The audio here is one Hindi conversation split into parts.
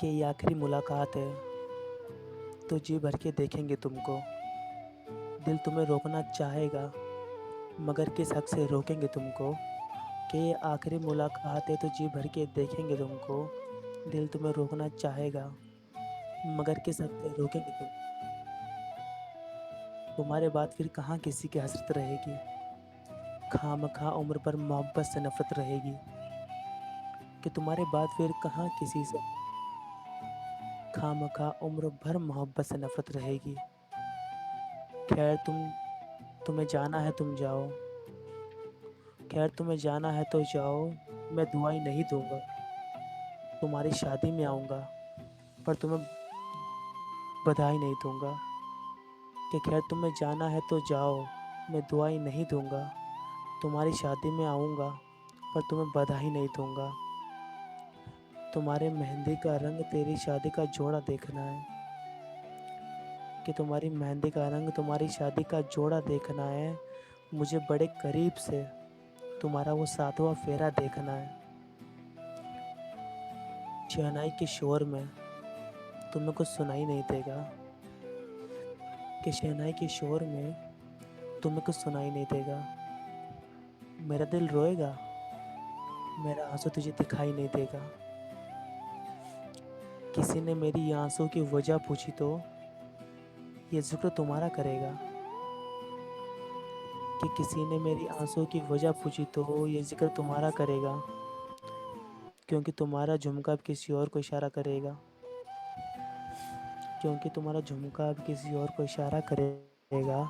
कि ये आखिरी मुलाकात है, तो जी भर के देखेंगे तुमको। दिल तुम्हें रोकना चाहेगा, मगर किस हक से रोकेंगे तुमको। कि ये आखिरी मुलाकात है, तो जी भर के देखेंगे तुमको। दिल तुम्हें रोकना चाहेगा, मगर किस हक से रोकेंगे तुम। तुम्हारे बाद फिर कहाँ किसी की हसरत रहेगी। खामखा उम्र भर मोहब्बत से नफरत रहेगी। कि तुम्हारे बाद फिर कहाँ किसी से खामखा उम्र भर मोहब्बत से नफरत रहेगी। खैर तुम्हें जाना है तुम जाओ। खैर तुम्हें जाना है तो जाओ। मैं दुआई नहीं दूंगा। तुम्हारी शादी में आऊँगा, पर तुम्हें बधाई नहीं दूंगा। कि खैर तुम्हें जाना है तो जाओ। मैं दुआई नहीं दूंगा। तुम्हारी शादी में आऊँगा, पर तुम्हें बधाई नहीं दूंगा। तुम्हारे मेहंदी का रंग तेरी शादी का जोड़ा देखना है। कि तुम्हारी मेहंदी का रंग तुम्हारी शादी का जोड़ा देखना है। मुझे बड़े करीब से तुम्हारा वो सातवां फेरा देखना है। शहनाई के शोर में तुम्हें कुछ सुनाई नहीं देगा। कि शहनाई के शोर में तुम्हें कुछ सुनाई नहीं देगा। मेरा दिल रोएगा, मेरा आंसू तुझे दिखाई नहीं देगा। किसी ने मेरी आंसू की वजह पूछी तो ये जिक्र तुम्हारा करेगा। कि किसी ने मेरी आंसू की वजह पूछी तो ये जिक्र तुम्हारा करेगा। क्योंकि तुम्हारा झुमका अब किसी और को इशारा करेगा। क्योंकि तुम्हारा झुमका अब किसी और को इशारा करेगा।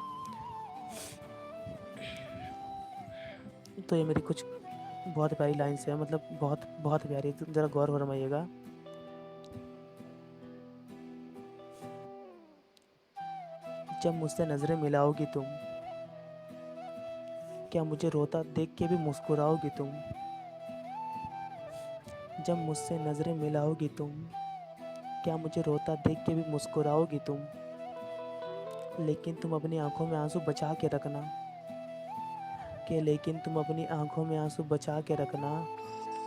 तो ये मेरी कुछ बहुत प्यारी लाइन्स है, मतलब बहुत बहुत प्यारी, तो ज़रा गौर फरमाइएगा। जब मुझसे नज़रें मिलाओगी तुम, क्या मुझे रोता देख के भी मुस्कुराओगी तुम। जब मुझसे नज़रें मिलाओगी तुम, क्या मुझे रोता देख के भी मुस्कुराओगी तुम। लेकिन तुम अपनी आंखों में आंसू बचा के रखना। कि लेकिन तुम अपनी आंखों में आंसू बचा के रखना।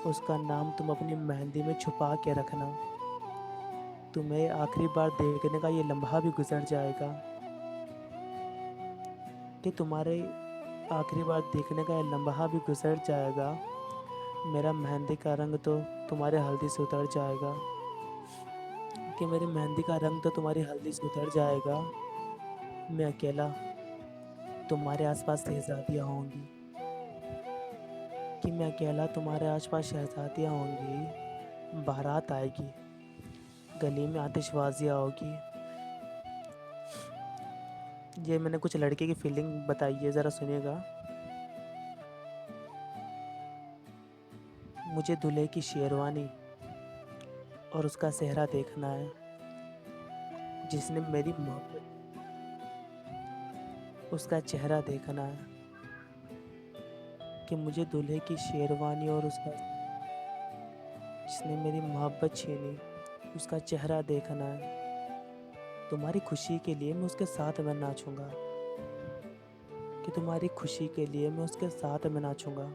उसका नाम तुम अपनी मेहंदी में छुपा के रखना। तुम्हें आखिरी बार देखने का ये लम्हा भी गुजर जाएगा। कि तुम्हारे आखिरी बार देखने का ये लम्हा भी गुजर जाएगा। मेरा मेहंदी का रंग तो तुम्हारे हल्दी से उतर जाएगा। कि मेरी मेहंदी का रंग तो तुम्हारी हल्दी से उतर जाएगा। मैं अकेला, तुम्हारे आसपास शहज़ादियाँ होंगी। कि मैं अकेला, तुम्हारे आसपास शहज़ादियाँ होंगी। बारात आएगी, गली में आतिशबाजियाँ होगी। ये मैंने कुछ लड़के की फीलिंग बताई है, ज़रा सुनिएगा। मुझे दूल्हे की शेरवानी और उसका सेहरा देखना है, जिसने मेरी मोहब्बत उसका चेहरा देखना है। कि मुझे दूल्हे की शेरवानी और उसका जिसने मेरी मोहब्बत छीनी, उसका चेहरा देखना है। तुम्हारी खुशी के लिए मैं उसके साथ में नाचूंगा। कि तुम्हारी खुशी के लिए मैं उसके साथ में नाचूंगा।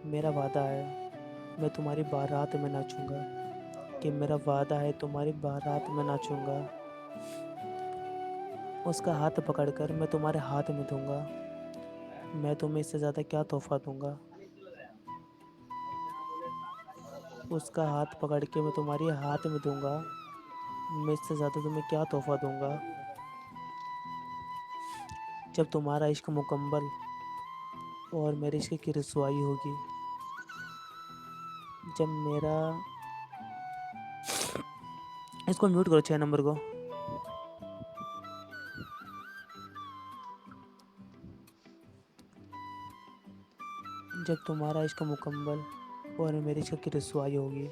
मेरा वादा है, मैं तुम्हारी बारात में नाचूंगा। कि मेरा वादा है, तुम्हारी बारात में नाचूंगा। उसका हाथ पकड़कर मैं तुम्हारे हाथ में दूंगा। मैं तुम्हें इससे ज़्यादा क्या तोहफा दूंगा। उसका हाथ पकड़ के मैं तुम्हारे हाथ में दूंगा। मैं इससे ज़्यादा तुम्हें क्या तोहफा दूंगा। जब तुम्हारा इश्क मुकम्मल और मेरे इश्क की रसवाई होगी। जब मेरा इसको म्यूट करो, 6 नंबर को। जब तुम्हारा इश्क मुकम्मल और मेरे इश्क की रसवाई होगी,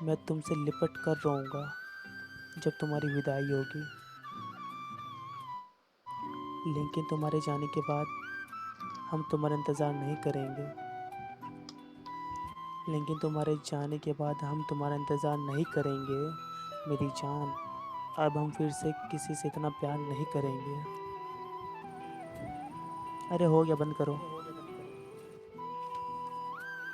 मैं तुमसे लिपट कर रोऊंगा। जब तुम्हारी विदाई होगी, लेकिन तुम्हारे जाने के बाद हम तुम्हारा इंतज़ार नहीं करेंगे। लेकिन तुम्हारे जाने के बाद हम तुम्हारा इंतज़ार नहीं करेंगे मेरी जान। अब हम फिर से किसी से इतना प्यार नहीं करेंगे। अरे हो गया, बंद करो।